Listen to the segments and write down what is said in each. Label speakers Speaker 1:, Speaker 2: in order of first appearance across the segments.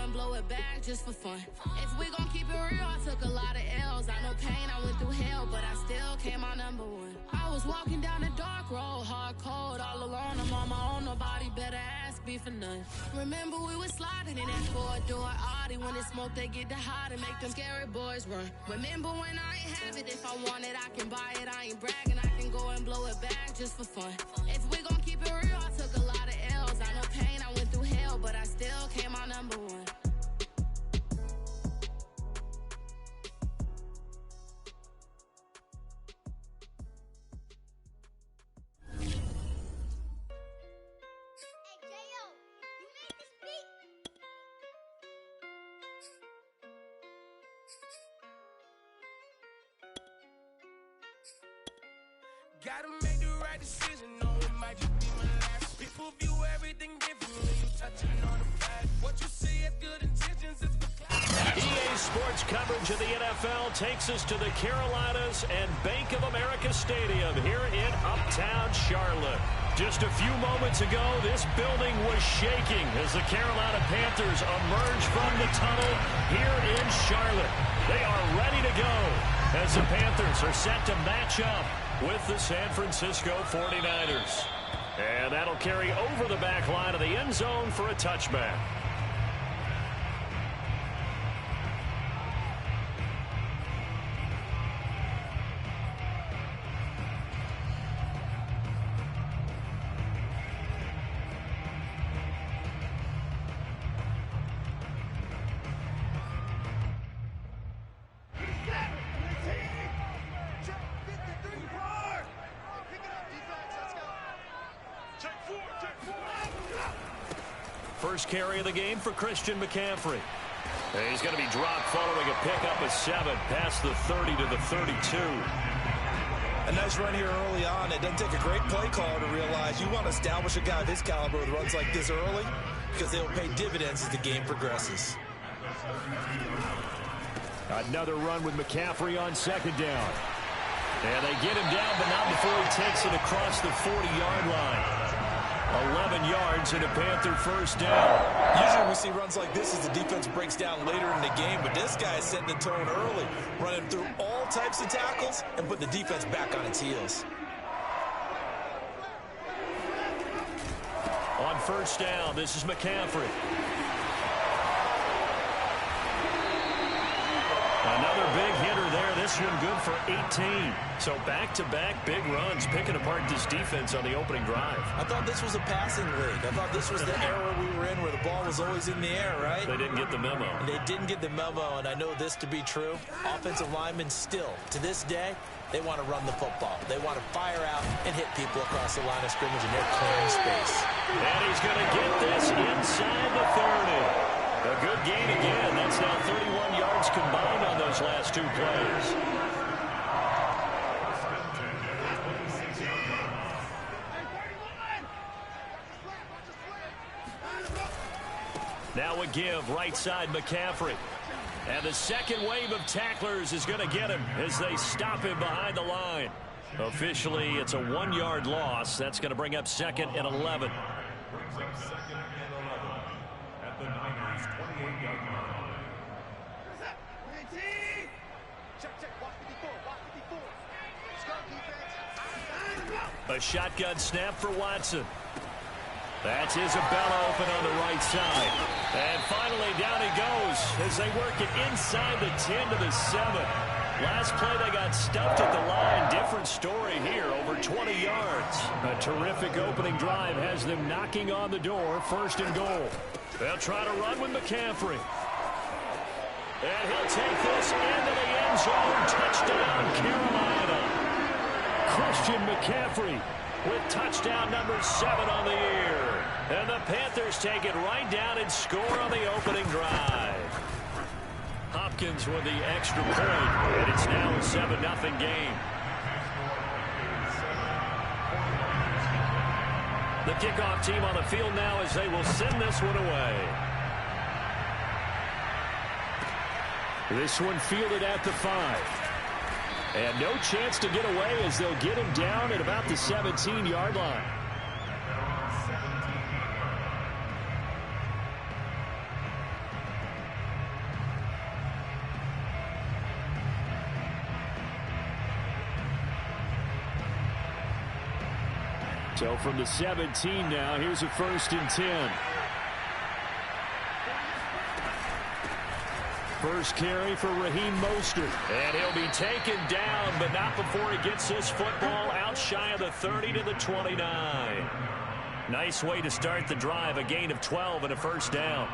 Speaker 1: and blow it back just for fun. If we gon' keep it real, I took a lot of L's. I know pain, I went through hell, but I still came out number one. I was walking down the dark road, hard cold, all alone. I'm on my own, nobody better ask me for none. Remember we was sliding in that four-door Audi. When it's smoke, they get the hot and make them scary boys run. Remember when I ain't have it, if I want it, I can buy it. I ain't bragging, I can go and blow it back just for fun. If we gon' keep it real, I took a lot of L's. I know pain, I went through hell, but I still came out number one.
Speaker 2: Gotta make the right decision, no, it might just be my last. People view everything differently, you touching on the fact. What you see as good intentions is for class.
Speaker 3: EA Sports coverage of the NFL takes us to the Carolinas and Bank of America Stadium here in Uptown Charlotte. Just a few moments ago, this building was shaking as the Carolina Panthers emerge from the tunnel here in Charlotte. They are ready to go as the Panthers are set to match up with the San Francisco 49ers. And that'll carry over the back line of the end zone for a touchback. First carry of the game for Christian McCaffrey. And he's going to be dropped following a pickup of 7 past the 30 to the 32.
Speaker 4: A nice run here early on. It doesn't take a great play caller to realize you want to establish a guy of his caliber with runs like this early because they'll pay dividends as the game progresses.
Speaker 3: Another run with McCaffrey on second down. And they get him down, but not before he takes it across the 40-yard line. 11 yards and a Panther first down.
Speaker 4: Usually we see runs like this as the defense breaks down later in the game, but this guy is setting the tone early, running through all types of tackles and putting the defense back on its heels.
Speaker 3: On first down, this is McCaffrey. Another big hitter there. This one good for 18. So back-to-back big runs, picking apart this defense on the opening drive.
Speaker 4: I thought this was a passing league. I thought this was the era we were in where the ball was always in the air, right?
Speaker 3: They didn't get the memo.
Speaker 4: And they didn't get the memo, and I know this to be true. Offensive linemen still, to this day, they want to run the football. They want to fire out and hit people across the line of scrimmage, and they're clearing space.
Speaker 3: And he's going to get this inside the 30. A good gain again. That's now 31 yards combined on those last two plays. Now a give right side McCaffrey. And the second wave of tacklers is going to get him as they stop him behind the line. Officially, it's a 1-yard loss. That's going to bring up 2nd and 11. A shotgun snap for Watson. That's Isabella open on the right side. And finally down he goes as they work it inside the 10 to the 7. Last play they got stuffed at the line. Different story here, over 20 yards. A terrific opening drive has them knocking on the door, 1st and goal. They'll try to run with McCaffrey. And he'll take this into the end zone. Touchdown, Carolina. Christian McCaffrey with touchdown number 7 on the year. And the Panthers take it right down and score on the opening drive. Hopkins with the extra point, and it's now a 7-0 game. The kickoff team on the field now as they will send this one away. This one fielded at the 5. And no chance to get away as they'll get him down at about the 17-yard line. So from the 17 now, here's a 1st and 10. First carry for Raheem Mostert. And he'll be taken down, but not before he gets this football out shy of the 30 to the 29. Nice way to start the drive, a gain of 12 and a 1st down.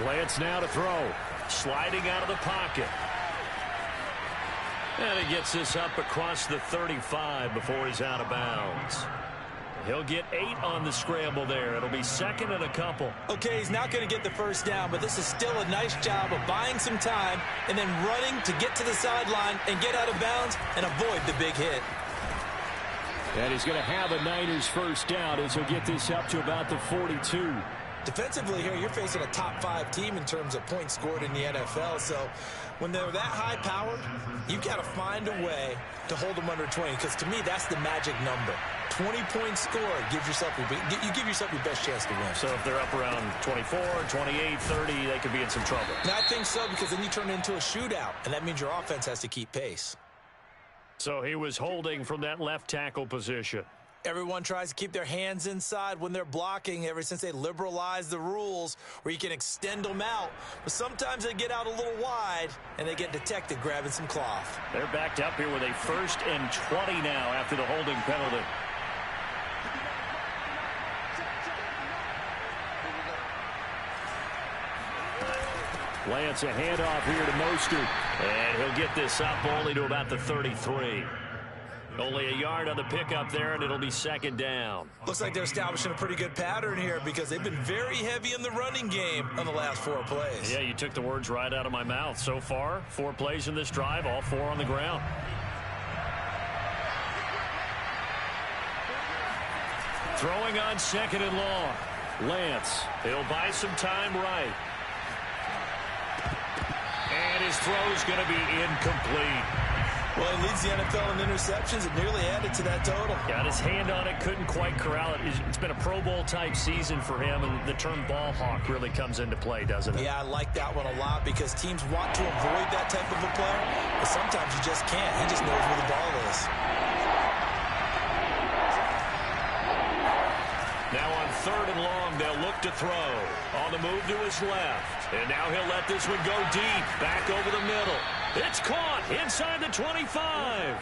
Speaker 3: Lance now to throw. Sliding out of the pocket. And he gets this up across the 35 before he's out of bounds. He'll get 8 on the scramble there. It'll be 2nd and a couple.
Speaker 4: Okay, he's not going to get the 1st down, but this is still a nice job of buying some time and then running to get to the sideline and get out of bounds and avoid the big hit.
Speaker 3: And he's going to have a Niners 1st down as he'll get this up to about the 42.
Speaker 4: Defensively here, you're facing a top 5 team in terms of points scored in the NFL. So when they're that high-powered, you've got to find a way to hold them under 20, because to me, that's the magic number. 20 points scored, you give yourself your best chance to win.
Speaker 3: So if they're up around 24, 28, 30, they could be in some trouble.
Speaker 4: And I think so, because then you turn it into a shootout, and that means your offense has to keep pace.
Speaker 3: So he was holding from that left tackle position.
Speaker 4: Everyone tries to keep their hands inside when they're blocking ever since they liberalized the rules where you can extend them out. But sometimes they get out a little wide, and they get detected grabbing some cloth.
Speaker 3: They're backed up here with a 1st and 20 now after the holding penalty. Lance a handoff here to Mostert. And he'll get this up only to about the 33. Only a yard on the pickup there, and it'll be 2nd down.
Speaker 4: Looks like they're establishing a pretty good pattern here, because they've been very heavy in the running game on the last 4 plays.
Speaker 3: Yeah, you took the words right out of my mouth. So far, 4 plays in this drive, all 4 on the ground. Throwing on 2nd and long. Lance, he'll buy some time right. And his throw's going to be incomplete.
Speaker 4: Well, he leads the NFL in interceptions and nearly added to that total.
Speaker 3: Got his hand on it, couldn't quite corral it. It's been a Pro Bowl-type season for him, and the term ball hawk really comes into play, doesn't it?
Speaker 4: Yeah, I like that one a lot, because teams want to avoid that type of a player, but sometimes you just can't. He just knows where the ball is.
Speaker 3: Now on 3rd and long, they'll look to throw. On the move to his left. And now he'll let this one go deep. Back over the middle. It's caught inside the 25.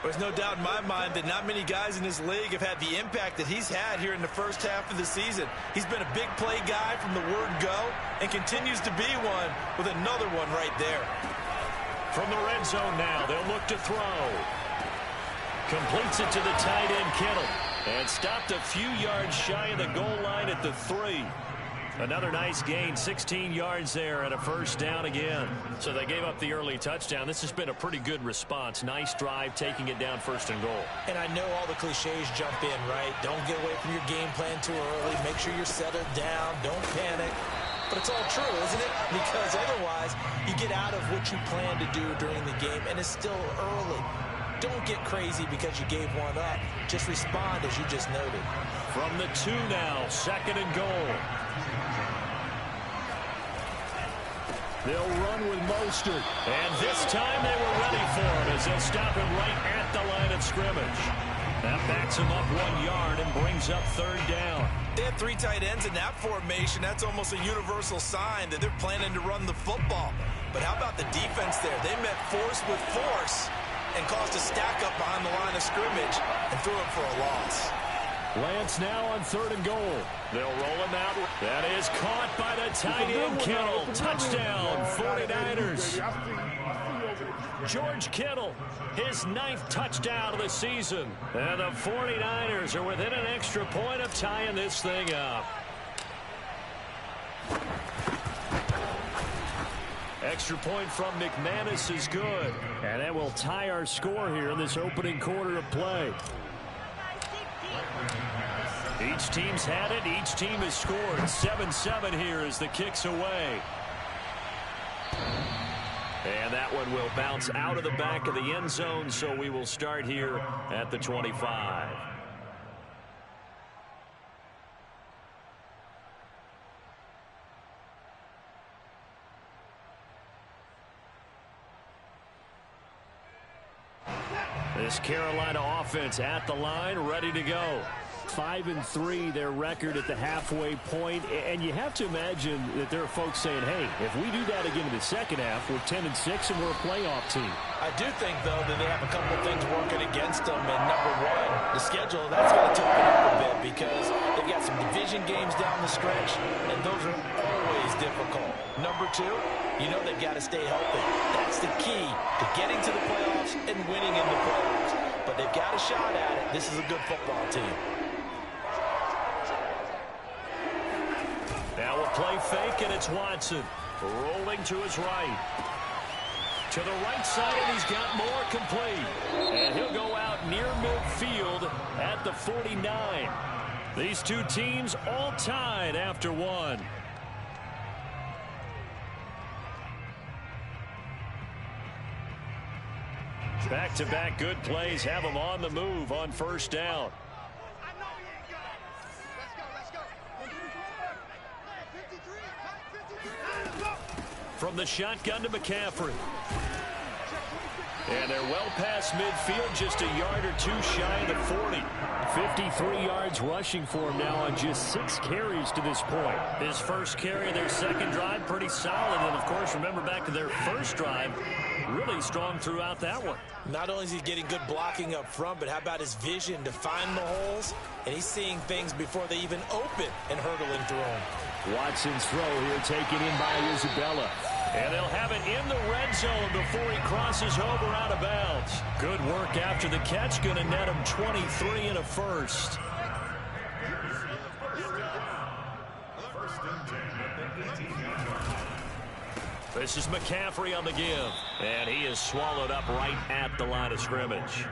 Speaker 4: There's no doubt in my mind that not many guys in this league have had the impact that he's had here in the 1st half of the season. He's been a big play guy from the word go and continues to be one with another one right there.
Speaker 3: From the red zone now, they'll look to throw. Completes it to the tight end, Kittle. And stopped a few yards shy of the goal line at the 3. Another nice gain, 16 yards there and a 1st down again. So they gave up the early touchdown. This has been a pretty good response. Nice drive, taking it down 1st and goal.
Speaker 4: And I know all the cliches jump in, right? Don't get away from your game plan too early. Make sure you're settled down. Don't panic. But it's all true, isn't it? Because otherwise, you get out of what you plan to do during the game, and it's still early. Don't get crazy because you gave one up. Just respond as you just noted.
Speaker 3: From the 2 now, 2nd and goal. They'll run with Mostert. And this time they were ready for him as they'll stop him right at the line of scrimmage. That backs him up 1 yard and brings up 3rd down.
Speaker 4: They have 3 tight ends in that formation. That's almost a universal sign that they're planning to run the football. But how about the defense there? They met force with force and caused a stack up behind the line of scrimmage and threw it for a loss.
Speaker 3: Lance now on 3rd and goal. They'll roll him out. That is caught by the tight end, Kittle. Touchdown, 49ers. George Kittle, his 9th touchdown of the season. And the 49ers are within an extra point of tying this thing up. Extra point from McManus is good. And that will tie our score here in this opening quarter of play. Each Each team's had it. Each team has scored. 7-7 here as the kick's away. And that one will bounce out of the back of the end zone, so we will start here at the 25. This Carolina offense at the line, ready to go. 5-3 their record at the halfway point, and you have to imagine that there are folks saying, hey, if we do that again in the second half, we're 10-6 and we're a playoff team.
Speaker 4: I do think, though, that they have a couple of things working against them, and number one, the schedule, that's going to toughen up a bit because they've got some division games down the stretch, and those are always difficult. Number two, you know they've got to stay healthy. That's the key to getting to the playoffs and winning in the playoffs. But they've got a shot at it. This is a good football team.
Speaker 3: Now a play fake, and it's Watson rolling to his right. To the right side, and he's got more complete. And he'll go out near midfield at the 49. These two teams all tied after one. Back-to-back good plays have them on the move on first down. From the shotgun to McCaffrey. And they're well past midfield, just a yard or two shy of the 40. 53 yards rushing for him now on just 6 carries to this point. His first carry of their second drive, pretty solid. And, of course, remember back to their first drive, really strong throughout that one.
Speaker 4: Not only is he getting good blocking up front, but how about his vision to find the holes? And he's seeing things before they even open and hurdling through them.
Speaker 3: Watson's throw here taken in by Isabella. And they'll have it in the red zone before he crosses over out of bounds. Good work after the catch. Going to net him 23 and a first. This is McCaffrey on the give. And he is swallowed up right at the line of scrimmage.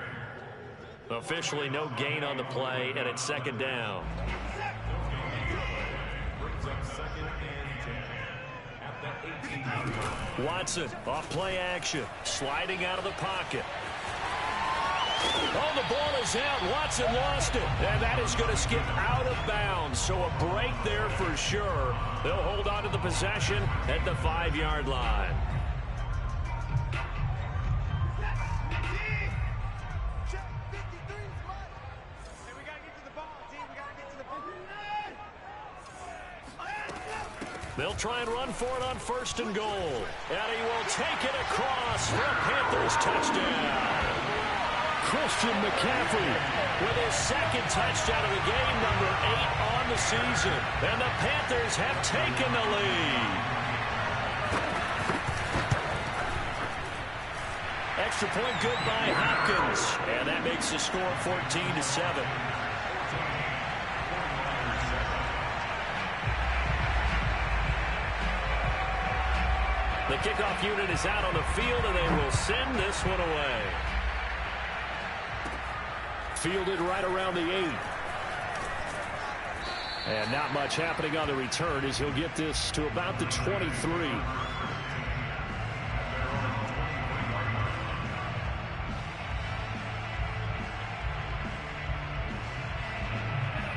Speaker 3: Officially no gain on the play, and it's second down. Watson off play action, sliding out of the pocket. Oh, the ball is out. Watson lost it, and that is going to skip out of bounds. So a break there for sure. They'll hold on to the possession at the 5-yard line. They'll try and run for it on first and goal. And he will take it across for a Panthers touchdown. Christian McCaffrey with his second touchdown of the game, number 8 on the season. And the Panthers have taken the lead. Extra point good by Hopkins. And that makes the score 14-7. The kickoff unit is out on the field, and they will send this one away. Fielded right around the 8. And not much happening on the return as he'll get this to about the 23.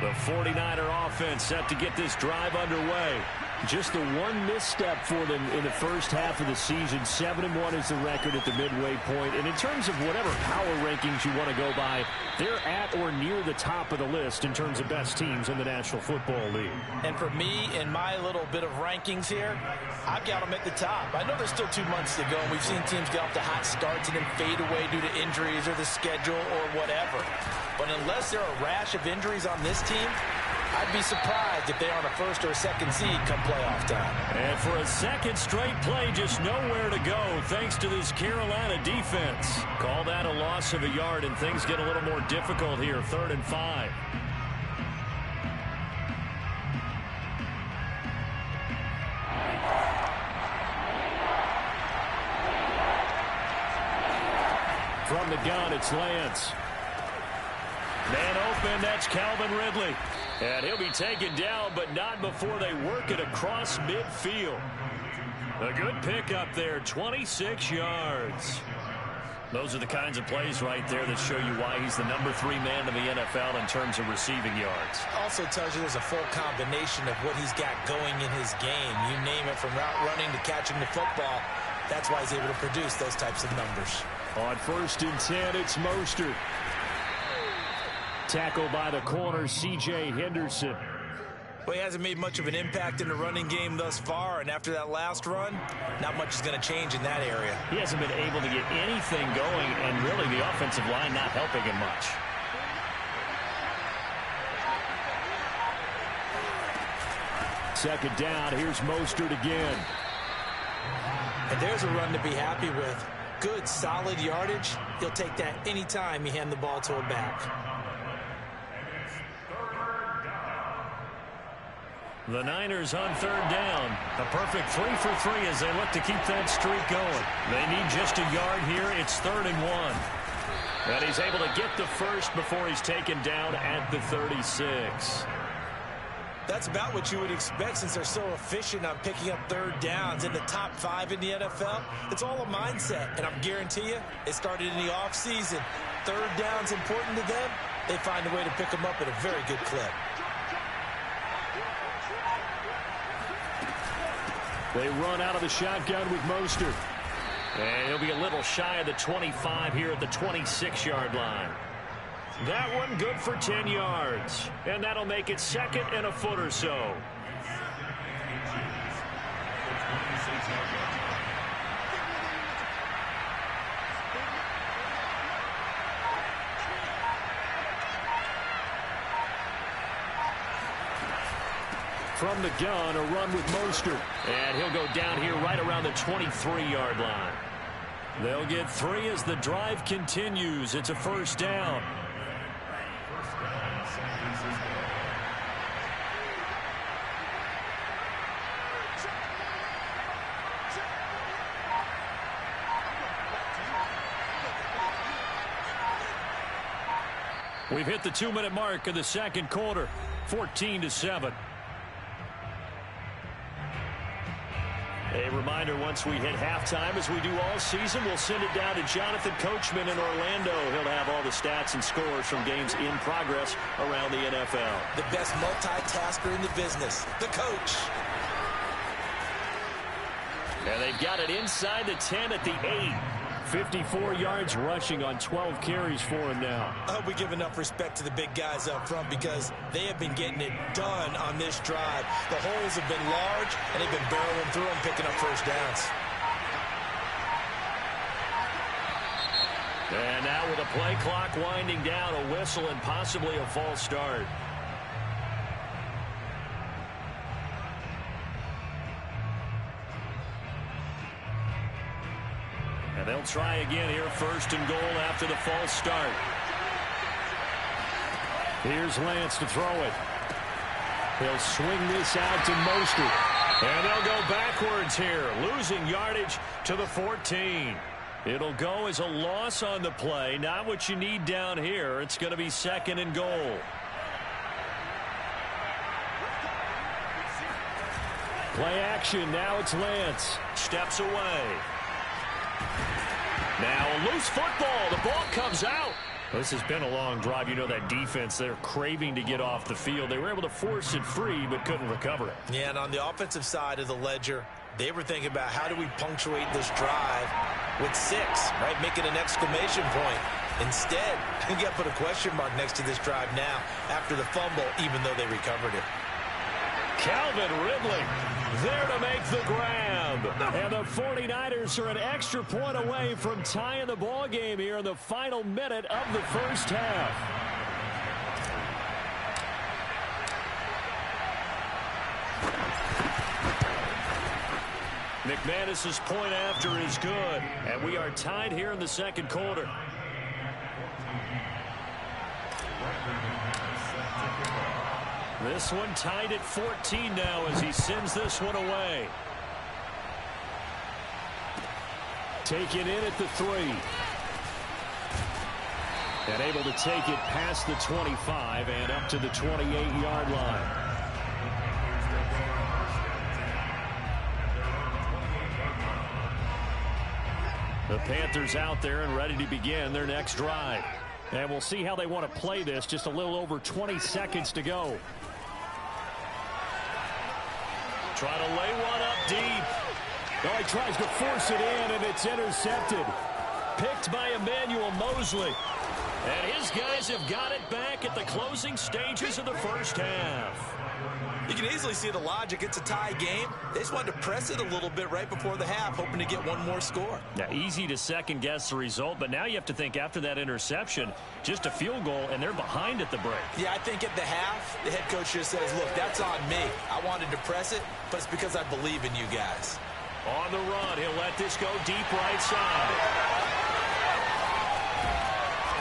Speaker 3: The 49er offense set to get this drive underway. Just the one misstep for them in the first half of the season. 7-1 is the record at the midway point. And in terms of whatever power rankings you want to go by, they're at or near the top of the list in terms of best teams in the National Football League.
Speaker 4: And for me, in my little bit of rankings here, I've got them at the top. I know there's still 2 months to go, and we've seen teams get off to hot starts and then fade away due to injuries or the schedule or whatever. But unless there are a rash of injuries on this team, I'd be surprised if they are on a first or a second seed come playoff time. And
Speaker 3: for a second straight play, just nowhere to go thanks to this Carolina defense. Call that a loss of a yard, and things get a little more difficult here. 3rd and 5. From the gun, it's Lance. Man open, that's Calvin Ridley. And he'll be taken down, but not before they work it across midfield. A good pickup there, 26 yards. Those are the kinds of plays right there that show you why he's the number 3 man in the NFL in terms of receiving yards.
Speaker 4: Also tells you there's a full combination of what he's got going in his game. You name it, from route running to catching the football. That's why he's able to produce those types of numbers.
Speaker 3: On 1st and 10, it's Mostert. Tackled by the corner, C.J. Henderson.
Speaker 4: Well, he hasn't made much of an impact in the running game thus far, and after that last run, not much is going to change in that area.
Speaker 3: He hasn't been able to get anything going, and really the offensive line not helping him much. Second down, here's Mostert again.
Speaker 4: And there's a run to be happy with. Good, solid yardage. He'll take that anytime you hand the ball to a back.
Speaker 3: The Niners on 3rd down. A perfect 3 for 3 as they look to keep that streak going. They need just a yard here. It's 3rd and 1. And he's able to get the first before he's taken down at the 36.
Speaker 4: That's about what you would expect since they're so efficient on picking up 3rd downs in the top 5 in the NFL. It's all a mindset, and I'm guarantee you it started in the offseason. 3rd down's important to them. They find a way to pick them up at a very good clip.
Speaker 3: They run out of the shotgun with Mostert. And he'll be a little shy of the 25 here at the 26-yard line. That one good for 10 yards. And that'll make it 2nd and a foot or so. From the gun, a run with Mostert. And he'll go down here right around the 23-yard line. They'll get 3 as the drive continues. It's a 1st down. We've hit the 2-minute mark of the 2nd quarter. 14-7. A reminder, once we hit halftime, as we do all season, we'll send it down to Jonathan Coachman in Orlando. He'll have all the stats and scores from games in progress around the NFL.
Speaker 4: The best multitasker in the business, the coach.
Speaker 3: And they've got it inside the 10 at the 8. 54 yards rushing on 12 carries for him now.
Speaker 4: I hope we give enough respect to the big guys up front because they have been getting it done on this drive. The holes have been large, and they've been barreling through them, picking up 1st downs.
Speaker 3: And now with a play clock winding down, a whistle and possibly a false start. And they'll try again here, 1st and goal after the false start. Here's Lance to throw it. He'll swing this out to Mostert. And they'll go backwards here, losing yardage to the 14. It'll go as a loss on the play. Not what you need down here. It's going to be 2nd and goal. Play action. Now it's Lance. Steps away. Now a loose football. The ball comes out. This has been a long drive. You know that defense, they're craving to get off the field. They were able to force it free but couldn't recover it.
Speaker 4: Yeah, and on the offensive side of the ledger, they were thinking about how do we punctuate this drive with 6, right? Make it an exclamation point. Instead, you got to put a question mark next to this drive now after the fumble, even though they recovered it.
Speaker 3: Calvin Ridley there to make the grab. And the 49ers are an extra point away from tying the ball game here in the final minute of the 1st half. McManus's point after is good. And we are tied here in the 2nd quarter. This one tied at 14 now as he sends this one away. Taken in at the 3. And able to take it past the 25 and up to the 28-yard line. The Panthers out there and ready to begin their next drive. And we'll see how they want to play this. Just a little over 20 seconds to go. Try to lay one up deep. Oh, he tries to force it in, and it's intercepted. Picked by Emmanuel Mosley. And his guys have got it back at the closing stages of the first half.
Speaker 4: You can easily see the logic. It's a tie game. They just wanted to press it a little bit right before the half, hoping to get one more score.
Speaker 3: Now, easy to second-guess the result, but now you have to think after that interception, just a field goal, and they're behind at the break.
Speaker 4: Yeah, I think at the half, the head coach just says, look, that's on me. I wanted to press it, but it's because I believe in you guys.
Speaker 3: On the run, he'll let this go deep right side.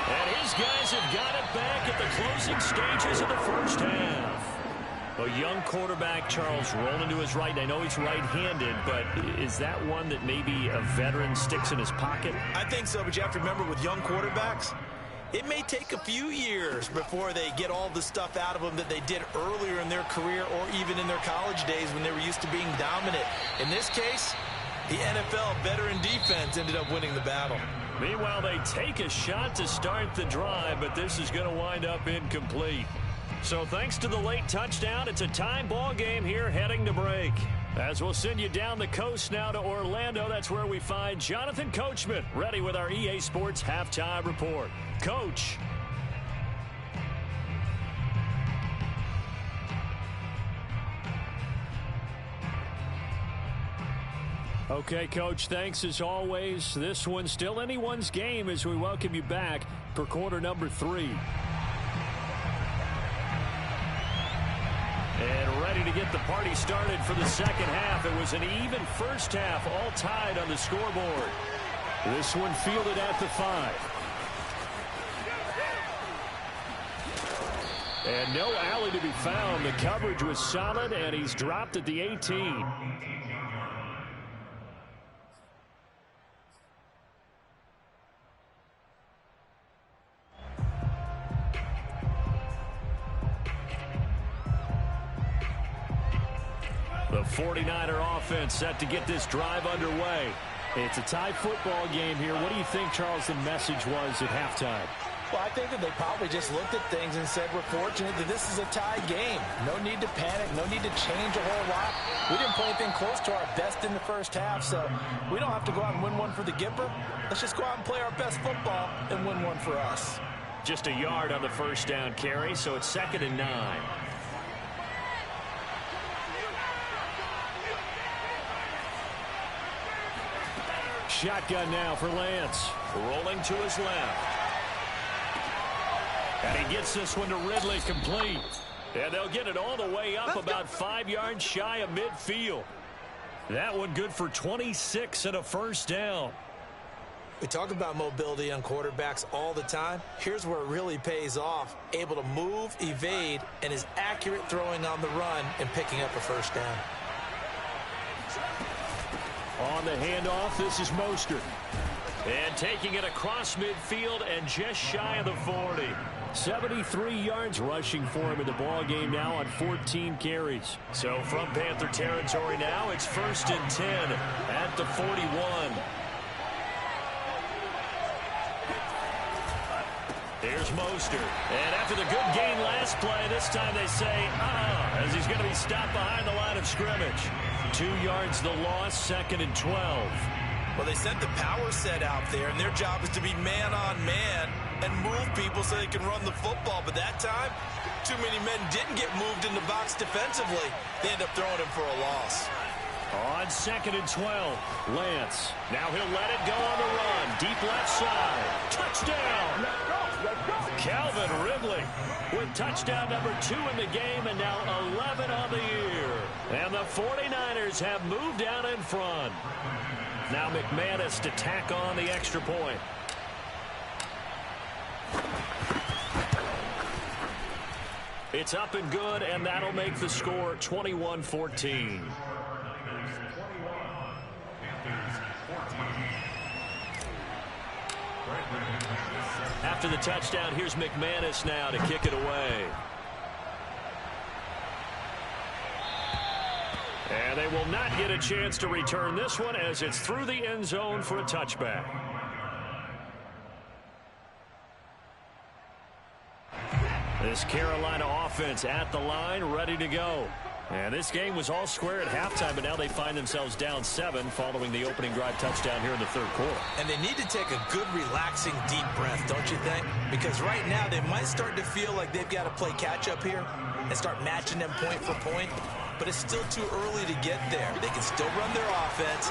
Speaker 3: And his guys have got it back at the closing stages of the first half. A young quarterback, Charles, rolling to his right. I know he's right-handed, but is that one that maybe a veteran sticks in his pocket?
Speaker 4: I think so, but you have to remember with young quarterbacks, it may take a few years before they get all the stuff out of them that they did earlier in their career or even in their college days when they were used to being dominant. In this case, the NFL veteran defense ended up winning the battle.
Speaker 3: Meanwhile, they take a shot to start the drive, but this is going to wind up incomplete. So thanks to the late touchdown, it's a tie ball game here heading to break. As we'll send you down the coast now to Orlando, that's where we find Jonathan Coachman ready with our EA Sports Halftime Report. Coach. Okay, Coach, thanks as always. This one's still anyone's game as we welcome you back for quarter number 3. And ready to get the party started for the second half. It was an even first half, all tied on the scoreboard. This one fielded at the 5. And no alley to be found. The coverage was solid, and he's dropped at the 18. The 49er offense set to get this drive underway. It's a tie football game here. What do you think, Charles, the message was at halftime?
Speaker 4: Well, I think that they probably just looked at things and said, we're fortunate that this is a tie game. No need to panic. No need to change a whole lot. We didn't play anything close to our best in the first half, so we don't have to go out and win one for the Gipper. Let's just go out and play our best football and win one for us.
Speaker 3: Just a yard on the first down carry, so it's 2nd and 9. Shotgun now for Lance. Rolling to his left. And he gets this one to Ridley complete. And they'll get it all the way up about 5 yards shy of midfield. That one good for 26 and a first down.
Speaker 4: We talk about mobility on quarterbacks all the time. Here's where it really pays off. Able to move, evade, and is accurate throwing on the run and picking up a first down.
Speaker 3: On the handoff, this is Mostert. And taking it across midfield and just shy of the 40. 73 yards rushing for him in the ball game now on 14 carries. So from Panther territory now, it's 1st and 10 at the 41. Here's Mostert. And after the good gain last play, this time they say, as he's going to be stopped behind the line of scrimmage. 2 yards the loss, 2nd and 12.
Speaker 4: Well, they sent the power set out there, and their job is to be man-on-man and move people so they can run the football. But that time, too many men didn't get moved in the box defensively. They end up throwing him for a loss.
Speaker 3: On 2nd and 12, Lance. Now he'll let it go on the run. Deep left side. Touchdown! Calvin Ridley with touchdown number 2 in the game and now 11 on the year. And the 49ers have moved out in front. Now McManus to tack on the extra point. It's up and good, and that'll make the score 21-14. After the touchdown, here's McManus now to kick it away. And they will not get a chance to return this one as it's through the end zone for a touchback. This Carolina offense at the line, ready to go. And this game was all square at halftime, but now they find themselves down 7 following the opening drive touchdown here in the third quarter.
Speaker 4: And they need to take a good, relaxing, deep breath, don't you think? Because right now they might start to feel like they've got to play catch-up here and start matching them point for point. But it's still too early to get there. They can still run their offense.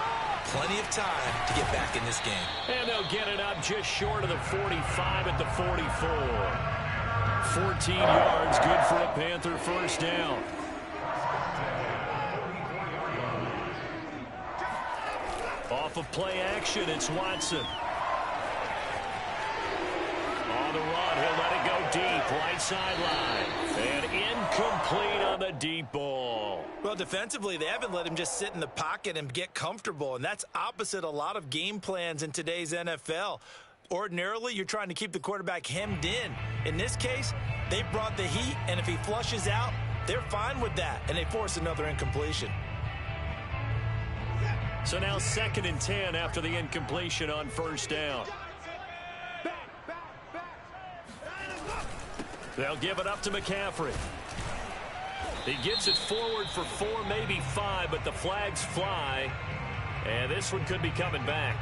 Speaker 4: Plenty of time to get back in this game.
Speaker 3: And they'll get it up just short of the 45 at the 44. 14 yards, good for a Panther first down. Off of play action, it's Watson. On the run, he'll let it go deep, right sideline. And incomplete on the deep ball.
Speaker 4: Well, defensively, they haven't let him just sit in the pocket and get comfortable, and that's opposite a lot of game plans in today's NFL. Ordinarily, you're trying to keep the quarterback hemmed in. In this case, they brought the heat, and if he flushes out, they're fine with that, and they force another incompletion.
Speaker 3: So now 2nd and 10 after the incompletion on first down. They'll give it up to McCaffrey. He gets it forward for 4, maybe 5, but the flags fly. And this one could be coming back.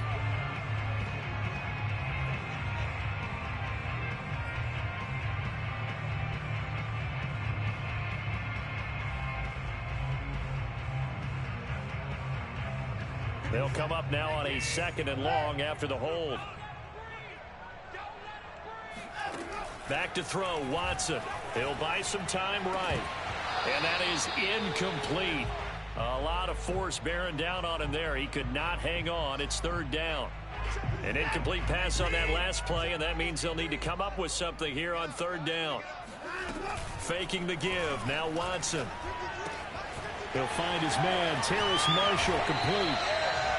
Speaker 3: They'll come up now on a 2nd and long after the hold. Back to throw, Watson. He'll buy some time right. And that is incomplete. A lot of force bearing down on him there. He could not hang on. It's 3rd down. An incomplete pass on that last play, and that means they'll need to come up with something here on 3rd down. Faking the give. Now Watson. He'll find his man, Terrace Marshall, complete.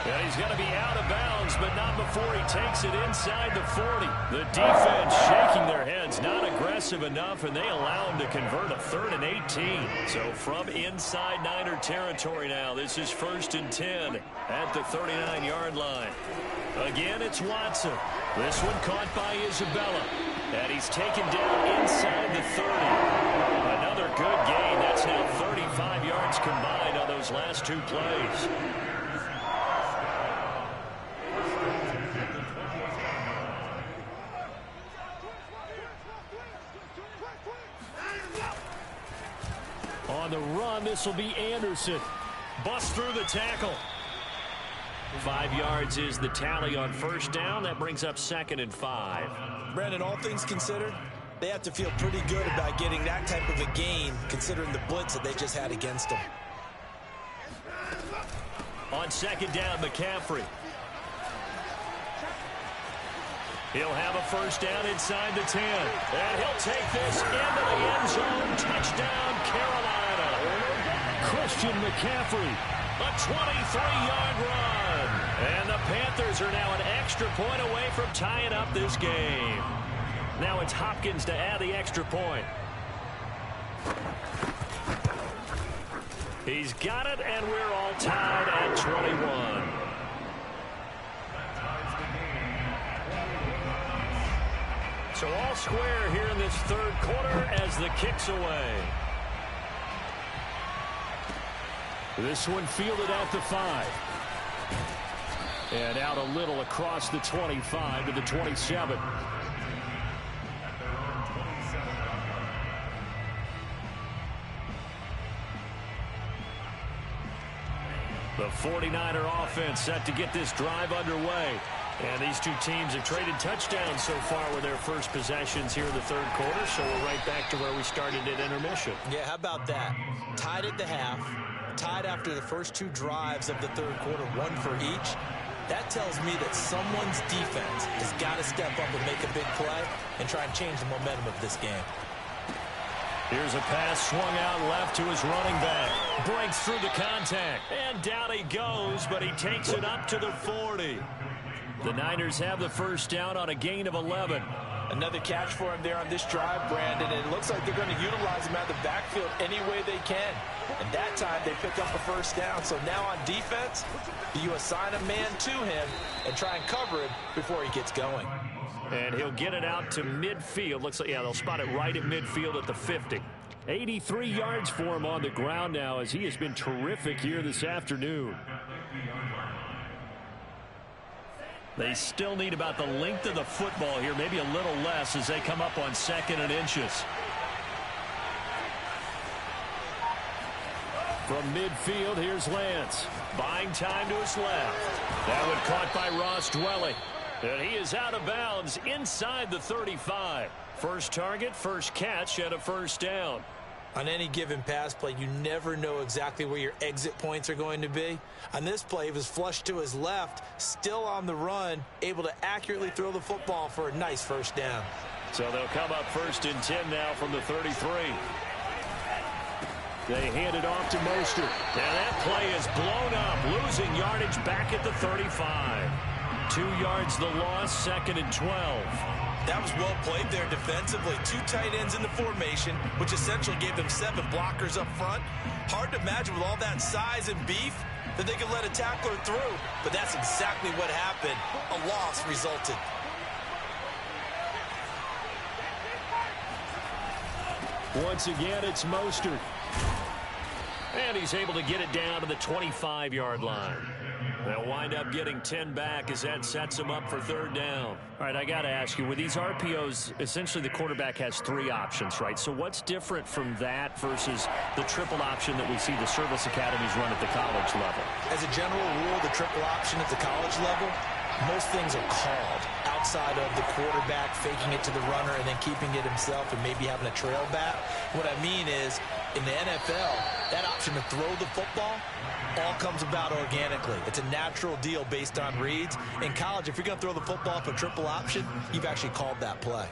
Speaker 3: And he's going to be out of bounds, but not before he takes it inside the 40. The defense shaking their heads, not aggressive enough, and they allow him to convert a 3rd and 18. So from inside Niner territory now, this is 1st and 10 at the 39-yard line. Again, it's Watson. This one caught by Isabella. And he's taken down inside the 30. Another good gain. That's now 35 yards combined on those last 2 plays. On the run, this will be Anderson. Busts through the tackle. 5 yards is the tally on first down. That brings up 2nd and 5.
Speaker 4: Brandon, all things considered, they have to feel pretty good about getting that type of a gain, considering the blitz that they just had against them.
Speaker 3: On 2nd down, McCaffrey. He'll have a first down inside the 10. And he'll take this into the end zone. Touchdown, Carolina. Christian McCaffrey, a 23-yard run. And the Panthers are now an extra point away from tying up this game. Now it's Hopkins to add the extra point. He's got it, and we're all tied at 21. So all square here in this 3rd quarter as the kick's away. This one fielded at the 5. And out a little across the 25 to the 27. The 49er offense set to get this drive underway. And these two teams have traded touchdowns so far with their first possessions here in the 3rd quarter. So we're right back to where we started at intermission.
Speaker 4: Yeah, how about that? Tied at the half, tied after the first 2 drives of the 3rd quarter, 1 for each. That tells me that someone's defense has got to step up and make a big play and try and change the momentum of this game.
Speaker 3: Here's a pass swung out left to his running back. Breaks through the contact. And down he goes, but he takes it up to the 40. The Niners have the first down on a gain of 11.
Speaker 4: Another catch for him there on this drive, Brandon. And it looks like they're going to utilize him out of the backfield any way they can. And that time they pick up the first down. So now on defense, you assign a man to him and try and cover him before he gets going.
Speaker 3: And he'll get it out to midfield. Looks like, yeah, they'll spot it right at midfield at the 50. 83 yards for him on the ground now as he has been terrific here this afternoon. They still need about the length of the football here, maybe a little less as they come up on 2nd and inches. From midfield, here's Lance. Buying time to his left. That one caught by Ross Dwelly. And he is out of bounds inside the 35. First target, first catch, and a first down.
Speaker 4: On any given pass play, you never know exactly where your exit points are going to be. On this play, he was flushed to his left, still on the run, able to accurately throw the football for a nice first down.
Speaker 3: So they'll come up 1st and 10 now from the 33. They hand it off to Mostert. And that play is blown up, losing yardage back at the 35. 2 yards the loss, 2nd and 12.
Speaker 4: That was well played there defensively. 2 tight ends in the formation, which essentially gave them 7 blockers up front. Hard to imagine with all that size and beef that they could let a tackler through, but that's exactly what happened. A loss resulted.
Speaker 3: Once again, it's Mostert. And he's able to get it down to the 25-yard line. They'll wind up getting 10 back as that sets him up for 3rd down. All right, I got to ask you, with these RPOs, essentially the quarterback has 3 options, right? So what's different from that versus the triple option that we see the service academies run at the college level?
Speaker 4: As a general rule, the triple option at the college level, most things are called outside of the quarterback faking it to the runner and then keeping it himself and maybe having a trail back. What I mean is, in the NFL, that option to throw the football all comes about organically. It's a natural deal based on reads. In college, if you're going to throw the football for triple option, you've actually called that play.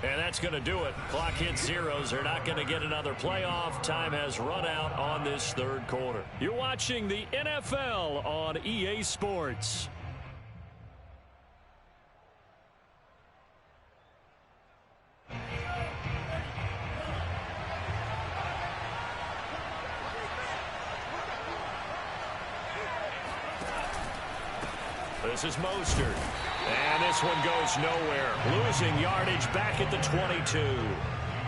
Speaker 3: And that's going to do it. Clock hits zeros. They're not going to get another playoff. Time has run out on this 3rd quarter. You're watching the NFL on EA Sports. This is Mostert. And this one goes nowhere. Losing yardage back at the 22.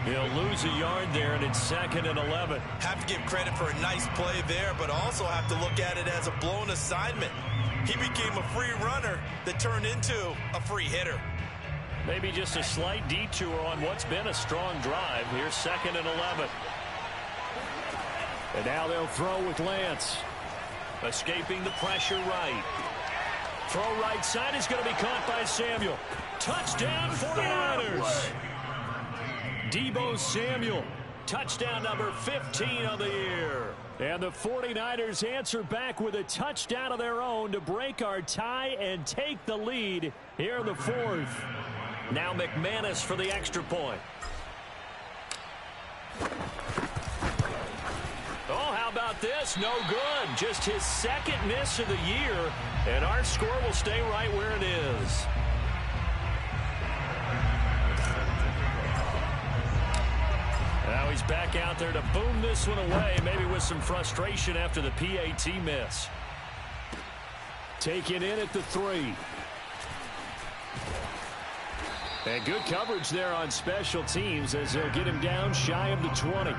Speaker 3: He'll lose a yard there, and it's 2nd and 11.
Speaker 4: Have to give credit for a nice play there, but also have to look at it as a blown assignment. He became a free runner that turned into a free hitter.
Speaker 3: Maybe just a slight detour on what's been a strong drive. Here's 2nd and 11. And now they'll throw with Lance. Escaping the pressure right. Throw right side is going to be caught by Samuel. Touchdown 49ers. Deebo Samuel. Touchdown number 15 of the year. And the 49ers answer back with a touchdown of their own to break our tie and take the lead here in the 4th. Now McManus for the extra point. Oh, how about this? No good. Just his 2nd miss of the year, and our score will stay right where it is. Now he's back out there to boom this one away, maybe with some frustration after the PAT miss. Taken in at the 3. And good coverage there on special teams as they'll get him down shy of the 20.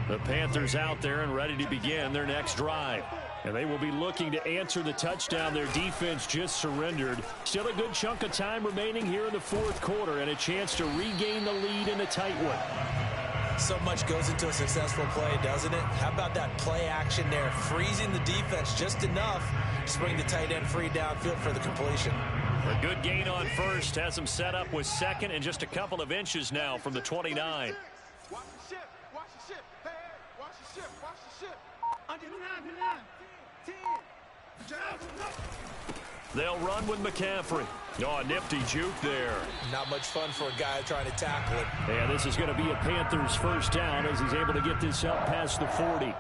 Speaker 3: The Panthers out there and ready to begin their next drive. And they will be looking to answer the touchdown their defense just surrendered. Still a good chunk of time remaining here in the 4th quarter and a chance to regain the lead in a tight one.
Speaker 4: So much goes into a successful play, doesn't it? How about that play action there? Freezing the defense just enough to bring the tight end free downfield for the completion.
Speaker 3: A good gain on first. Has him set up with 2nd and just a couple of inches now from the 29.
Speaker 2: Watch the ship. Watch the ship. Hey, watch the ship. Watch the ship. Under 9, 10.
Speaker 3: They'll run with McCaffrey. Oh, nifty juke there.
Speaker 4: Not much fun for a guy trying to tackle it.
Speaker 3: And this is going to be a Panthers first down as he's able to get this up past the 40.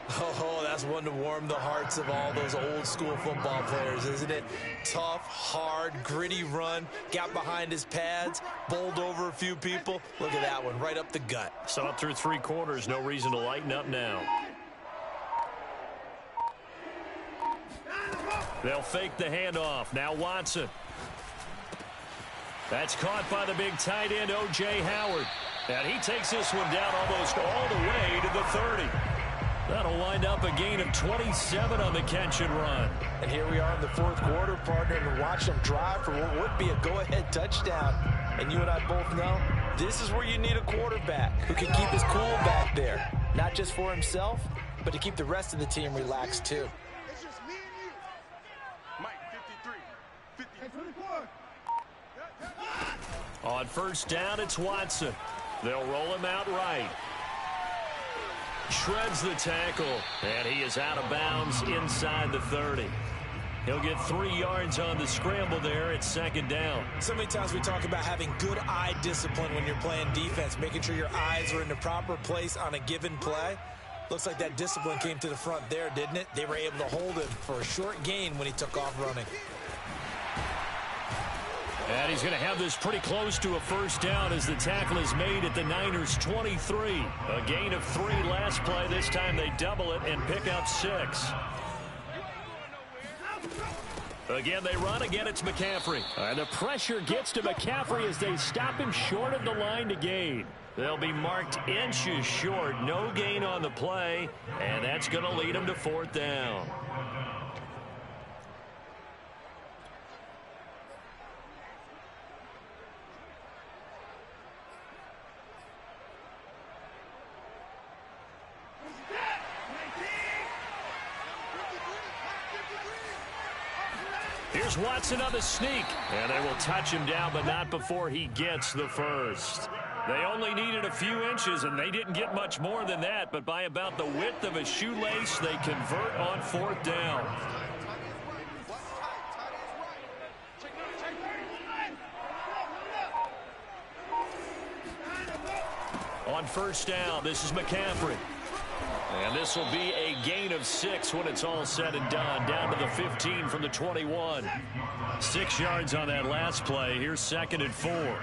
Speaker 4: Oh, that's one to warm the hearts of all those old school football players, isn't it? Tough, hard, gritty run. Got behind his pads, bowled over a few people. Look at that one, right up the gut.
Speaker 3: Saw it through 3 quarters. No reason to lighten up now. They'll fake the handoff. Now Watson. That's caught by the big tight end, O.J. Howard. And he takes this one down almost all the way to the 30. That'll wind up a gain of 27 on the catch and run.
Speaker 4: And here we are in the 4th quarter, partner, and watch them drive for what would be a go-ahead touchdown. And you and I both know this is where you need a quarterback who can keep his cool back there. Not just for himself, but to keep the rest of the team relaxed too.
Speaker 3: On first down, it's Watson. They'll roll him out right. Shreds the tackle, and he is out of bounds inside the 30. He'll get 3 yards on the scramble there at 2nd down.
Speaker 4: So many times we talk about having good eye discipline when you're playing defense, making sure your eyes are in the proper place on a given play. Looks like that discipline came to the front there, didn't it? They were able to hold him for a short gain when he took off running.
Speaker 3: And he's going to have this pretty close to a first down as the tackle is made at the Niners' 23. A gain of 3 last play. This time they double it and pick up 6. Again, they run. Again, it's McCaffrey. And the pressure gets to McCaffrey as they stop him short of the line to gain. They'll be marked inches short. No gain on the play. And that's going to lead them to 4th down. Here's Watson on the sneak, and they will touch him down, but not before he gets the first. They only needed a few inches, and they didn't get much more than that, but by about the width of a shoelace, they convert on 4th down. On first down, this is McCaffrey. And this will be a gain of 6 when it's all said and done. Down to the 15 from the 21. 6 yards on that last play. Here's 2nd and 4.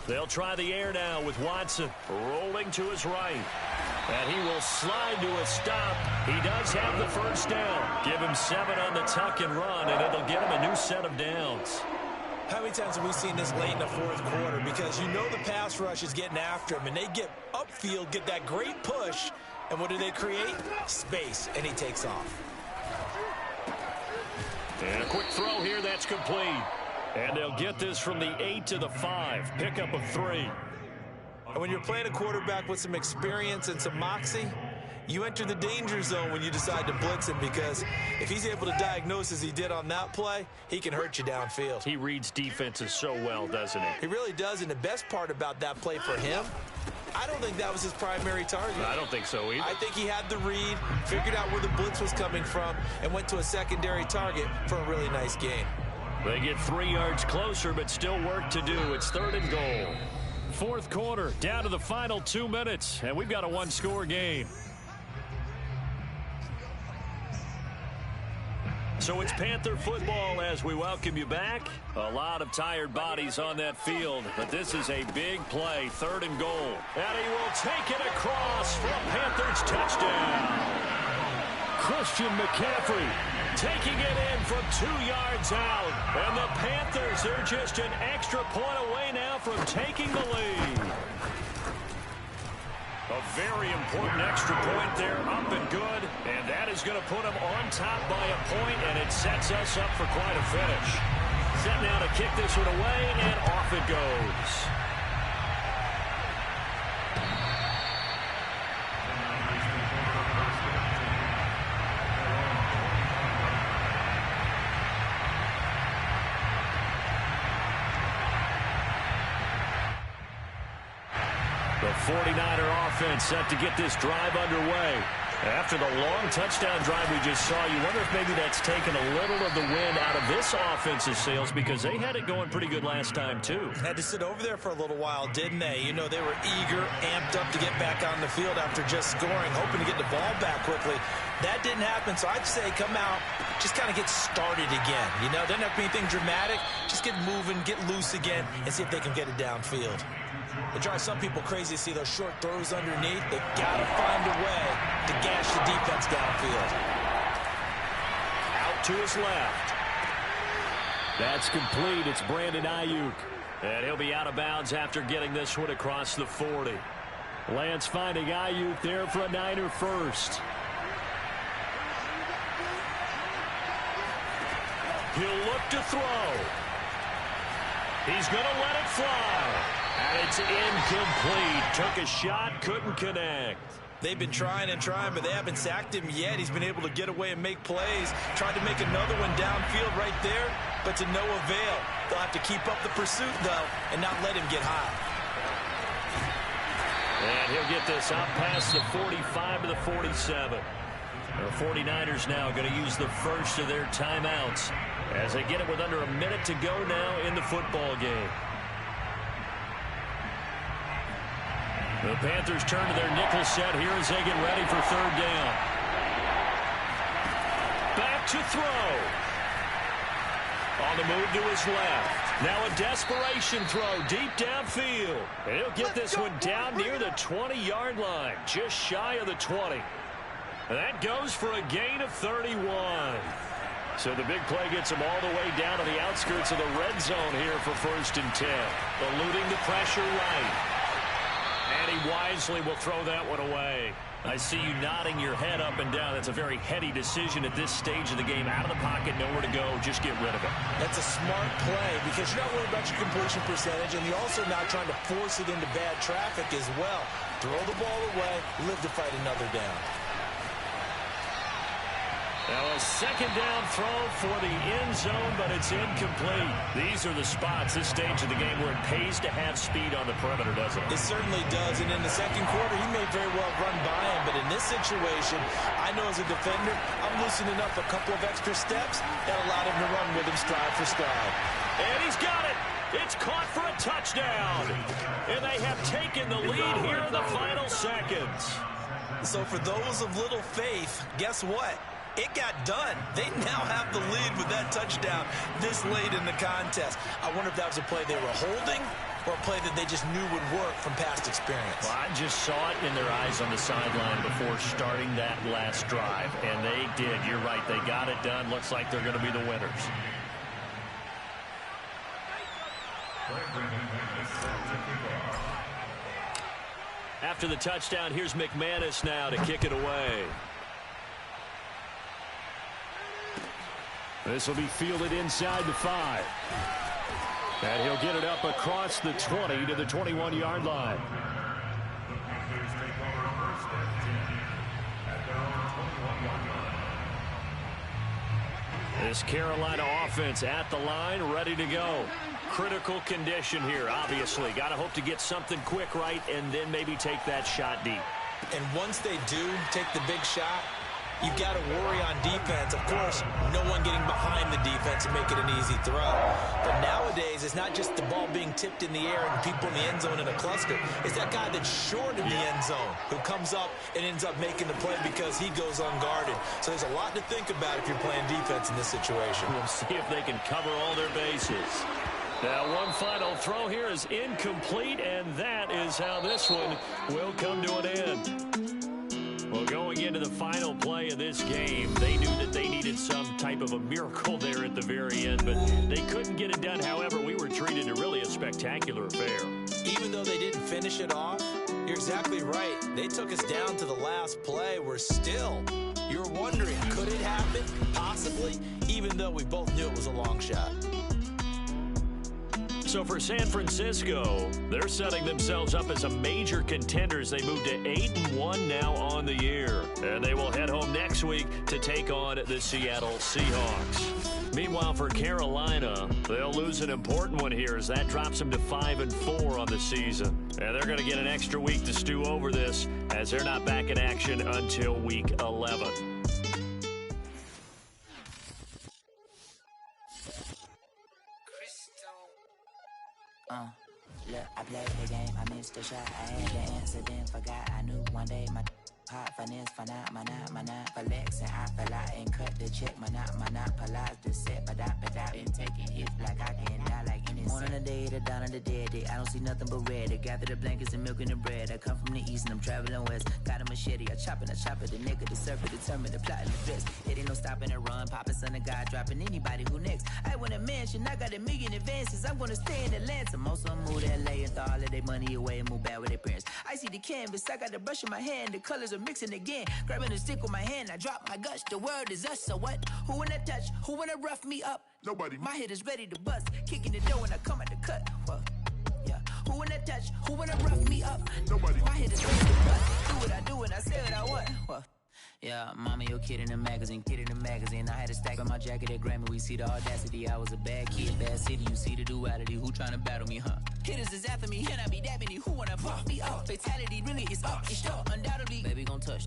Speaker 3: They'll try the air now with Watson rolling to his right. And he will slide to a stop. He does have the first down. Give him 7 on the tuck and run, and it'll get him a new set of downs.
Speaker 4: How many times have we seen this late in the 4th quarter? Because you know the pass rush is getting after him, and they get upfield, get that great push, and what do they create? Space, and he takes off.
Speaker 3: And a quick throw here, that's complete. And they'll get this from the 8 to the 5. Pickup of 3.
Speaker 4: And when you're playing a quarterback with some experience and some moxie, you enter the danger zone when you decide to blitz him, because if he's able to diagnose as he did on that play, he can hurt you downfield.
Speaker 3: He reads defenses so well, doesn't he?
Speaker 4: He really does, and the best part about that play for him, I don't think that was his primary target.
Speaker 3: I don't think so either.
Speaker 4: I think he had the read, figured out where the blitz was coming from, and went to a secondary target for a really nice gain.
Speaker 3: They get 3 yards closer, but still work to do. It's 3rd and goal. 4th quarter, down to the final 2 minutes, and we've got a 1-score game. So it's Panther football as we welcome you back. A lot of tired bodies on that field, but this is a big play, 3rd and goal. And he will take it across for a Panthers touchdown. Christian McCaffrey taking it in from 2 yards out. And the Panthers are just an extra point away now from taking the lead. A very important extra point there, up and good. And that is going to put them on top by a point, and it sets us up for quite a finish. Set now to kick this one away, and off it goes. The 49er offense set to get this drive underway. After the long touchdown drive we just saw, you wonder if maybe that's taken a little of the wind out of this offensive sails because they had it going pretty good last time, too.
Speaker 4: Had to sit over there for a little while, didn't they? You know, they were eager, amped up to get back on the field after just scoring, hoping to get the ball back quickly. That didn't happen, so I'd say come out, just kind of get started again. You know, doesn't have to be anything dramatic. Just get moving, get loose again, and see if they can get it downfield. It drives some people crazy to see those short throws underneath. They got to find a way to gash the defense downfield.
Speaker 3: Out to his left. That's complete. It's Brandon Ayuk. And he'll be out of bounds after getting this one across the 40. Lance finding Ayuk there for a Niner first. He'll look to throw. He's going to let it fly. And it's incomplete. Took a shot, couldn't connect.
Speaker 4: They've been trying and trying, but they haven't sacked him yet. He's been able to get away and make plays. Tried to make another one downfield right there, but to no avail. They'll have to keep up the pursuit, though, and not let him get high.
Speaker 3: And he'll get this up past the 45 to the 47. The 49ers now going to use the first of their timeouts as they get it with under a minute to go now in the football game. The Panthers turn to their nickel set here as they get ready for third down. Back to throw. On the move to his left. Now a desperation throw deep downfield. And he'll get this one down near the 20-yard line, just shy of the 20. And that goes for a gain of 31. So the big play gets him all the way down to the outskirts of the red zone here for 1st and 10. Eluding the pressure right. And he wisely will throw that one away. I see you nodding your head up and down. That's a very heady decision at this stage of the game. Out of the pocket, nowhere to go. Just get rid of it.
Speaker 4: That's a smart play because you're not worried about your completion percentage, and you're also not trying to force it into bad traffic as well. Throw the ball away, live to fight another down.
Speaker 3: Now a second down throw for the end zone, but it's incomplete. These are the spots, this stage of the game, where it pays to have speed on the perimeter, doesn't it?
Speaker 4: It certainly does, and in the second quarter, he may very well run by him, but in this situation, I know as a defender, I'm loosening up a couple of extra steps that allowed him to run with him stride for stride.
Speaker 3: And he's got it. It's caught for a touchdown. And they have taken the lead here in the final seconds.
Speaker 4: So for those of little faith, guess what? It got done. They now have the lead with that touchdown this late in the contest. I wonder if that was a play they were holding or a play that they just knew would work from past experience.
Speaker 3: Well, I just saw it in their eyes on the sideline before starting that last drive, and they did. You're right. They got it done. Looks like they're going to be the winners. After the touchdown, here's McManus now to kick it away. This will be fielded inside the 5. And he'll get it up across the 20 to the 21-yard line. This Carolina offense at the line, ready to go. Critical condition here, obviously. Got to hope to get something quick right and then maybe take that shot deep.
Speaker 4: And once they do take the big shot, you've got to worry on defense. Of course, no one getting behind the defense and make it an easy throw. But nowadays, it's not just the ball being tipped in the air and people in the end zone in a cluster. It's that guy that's short in the end zone who comes up and ends up making the play because he goes unguarded. So there's a lot to think about if you're playing defense in this situation.
Speaker 3: We'll see if they can cover all their bases. Now, one final throw here is incomplete, and that is how this one will come to an end. Well, going into the final play of this game, they knew that they needed some type of a miracle there at the very end, but they couldn't get it done. However, we were treated to really a spectacular affair.
Speaker 4: Even though they didn't finish it off, you're exactly right. They took us down to the last play. We're still, you're wondering, could it happen? Possibly, even though we both knew it was a long shot.
Speaker 3: So for San Francisco, they're setting themselves up as a major contender as they move to 8-1 now on the year. And they will head home next week to take on the Seattle Seahawks. Meanwhile, for Carolina, they'll lose an important one here as that drops them to 5-4 on the season. And they're going to get an extra week to stew over this, as they're not back in action until week 11.
Speaker 5: Look, I played the game, I missed the shot. I had the answer, then forgot. I knew one day my hot finesse, for not, flexing. I fell out and cut the check, monopolize the set, but I been taking hits like I can die like any one on the day, the down on the dead day. I don't see nothing but red. I gather the blankets and milk and the bread. I come from the east and I'm traveling west. Got a machete, I chop it, the nigga, the surfer, determined, the plot and the dress. It ain't no stopping and run, popping son of God, dropping anybody who next. I want a mansion, I got $1 million advances. I'm gonna stay in Atlanta. Most of them move to LA and throw all of their money away and move back with their parents. I see the canvas, I got the brush in my hand, the colors are mixing again. Grabbing the stick with my hand, I drop my guts. The world is us, so what? Who wanna touch? Who wanna rough me up?
Speaker 2: Nobody.
Speaker 5: My head is ready to bust, kicking the door when I come at the cut. Well, yeah. Who wanna touch? Who wanna rough me up?
Speaker 2: Nobody.
Speaker 5: My head is ready to bust. Do what I do and I say what I want. Well, yeah, mama, your kid in the magazine, I had a stack on my jacket at Grammy. We see the audacity. I was a bad kid, bad city. You see the duality. Who tryna battle me, huh? Hitters is after me, and I be dabbing you. Who wanna buff me up? Fatality, really is up. It's sure, undoubtedly. Baby gon' touch.